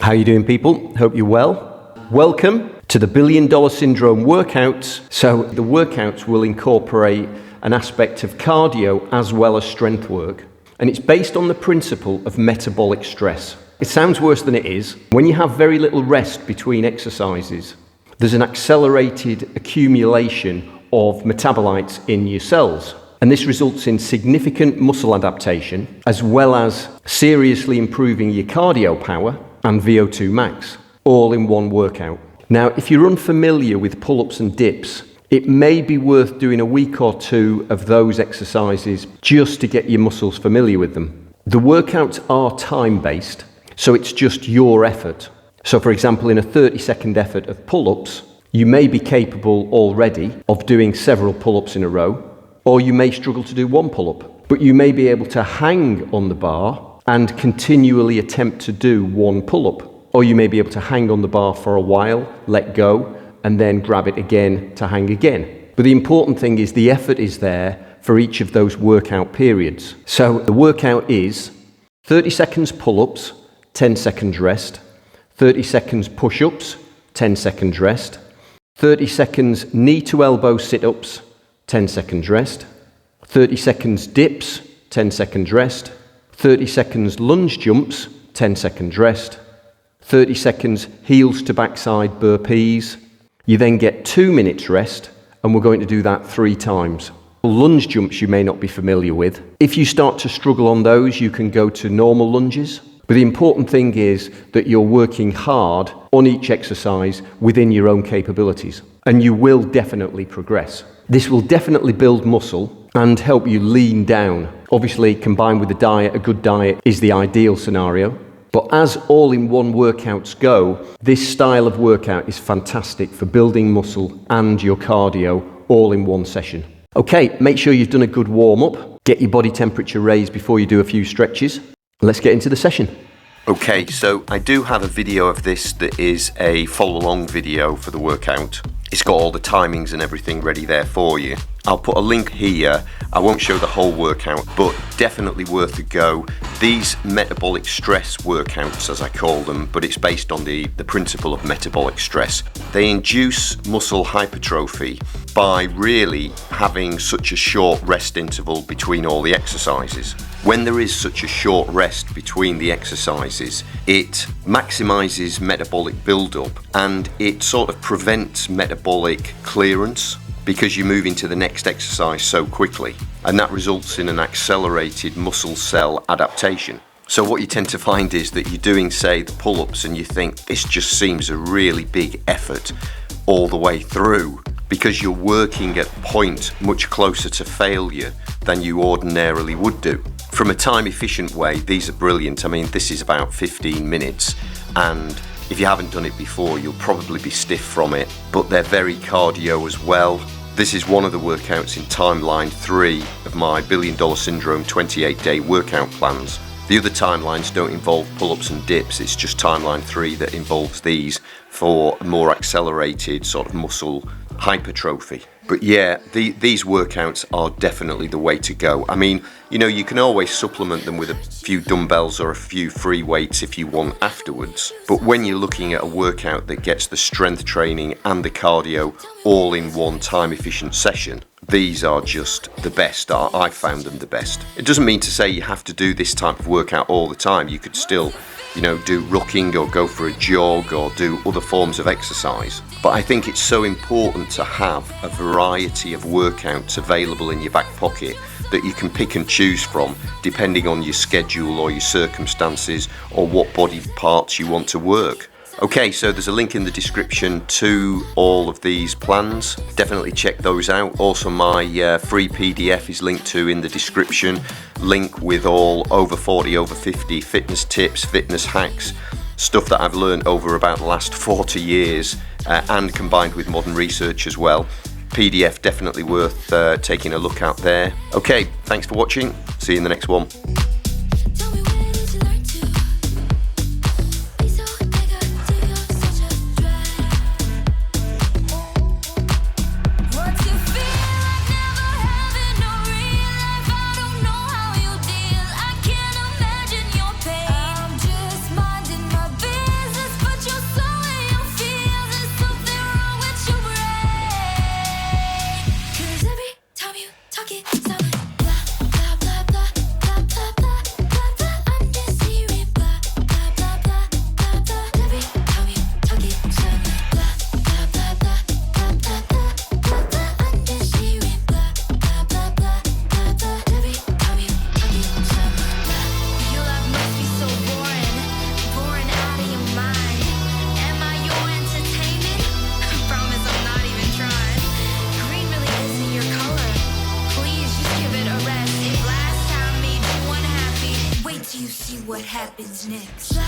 How you doing, people? Hope you're well. Welcome to the $1 Billion Syndrome workouts. So the workouts will incorporate an aspect of cardio as well as strength work. And it's based on the principle of metabolic stress. It sounds worse than it is. When you have very little rest between exercises, there's an accelerated accumulation of metabolites in your cells. And this results in significant muscle adaptation, as well as seriously improving your cardio power and VO2 max, all in one workout. Now, if you're unfamiliar with pull-ups and dips, it may be worth doing a week or two of those exercises just to get your muscles familiar with them. The workouts are time-based, so it's just your effort. So for example, in a 30-second effort of pull-ups, you may be capable already of doing several pull-ups in a row, or you may struggle to do one pull-up, but you may be able to hang on the bar and continually attempt to do one pull-up. Or you may be able to hang on the bar for a while, let go, and then grab it again to hang again. But the important thing is the effort is there for each of those workout periods. So the workout is 30 seconds pull-ups, 10 seconds rest, 30 seconds push-ups, 10 seconds rest, 30 seconds knee to elbow sit-ups, 10 seconds rest, 30 seconds dips, 10 seconds rest, 30 seconds lunge jumps, 10 seconds rest, 30 seconds heels to backside burpees. You then get 2 minutes rest, and we're going to do that 3 times. Lunge jumps you may not be familiar with. If you start to struggle on those, you can go to normal lunges. But the important thing is that you're working hard on each exercise within your own capabilities, and you will definitely progress. This will definitely build muscle and help you lean down. Obviously, combined with the diet, a good diet is the ideal scenario. But as all-in-one workouts go, this style of workout is fantastic for building muscle and your cardio all in one session. Okay, make sure you've done a good warm-up. Get your body temperature raised before you do a few stretches. Let's get into the session. Okay, so I do have a video of this that is a follow-along video for the workout. It's got all the timings and everything ready there for you. I'll put a link here. I won't show the whole workout, but definitely worth a go. These metabolic stress workouts, as I call them, but it's based on the principle of metabolic stress. They induce muscle hypertrophy by really having such a short rest interval between all the exercises. When there is such a short rest between the exercises, it maximizes metabolic buildup and it sort of prevents metabolic clearance, because you move into the next exercise so quickly, and that results in an accelerated muscle cell adaptation. So what you tend to find is that you're doing, say, the pull-ups, and you think this just seems a really big effort all the way through, because you're working at a point much closer to failure than you ordinarily would do. From a time-efficient way, these are brilliant. I mean, this is about 15 minutes, and if you haven't done it before, you'll probably be stiff from it, but they're very cardio as well. This is one of the workouts in timeline 3 of my $1 Billion Syndrome 28-day workout plans. The other timelines don't involve pull-ups and dips, it's just timeline 3 that involves these for a more accelerated sort of muscle hypertrophy. But yeah, these workouts are definitely the way to go. I mean, you know, you can always supplement them with a few dumbbells or a few free weights if you want afterwards. But when you're looking at a workout that gets the strength training and the cardio all in one time-efficient session, these are just the best. I've found them the best. It doesn't mean to say you have to do this type of workout all the time. You could still, you know, do rucking or go for a jog or do other forms of exercise. But I think it's so important to have a variety of workouts available in your back pocket that you can pick and choose from depending on your schedule or your circumstances or what body parts you want to work. Okay, so there's a link in the description to all of these plans. Definitely check those out. Also, my free PDF is linked to in the description. Link with all over 40, over 50 fitness tips, fitness hacks, stuff that I've learned over about the last 40 years and combined with modern research as well. PDF definitely worth taking a look out there. Okay, thanks for watching. See you in the next one. Business. happens next.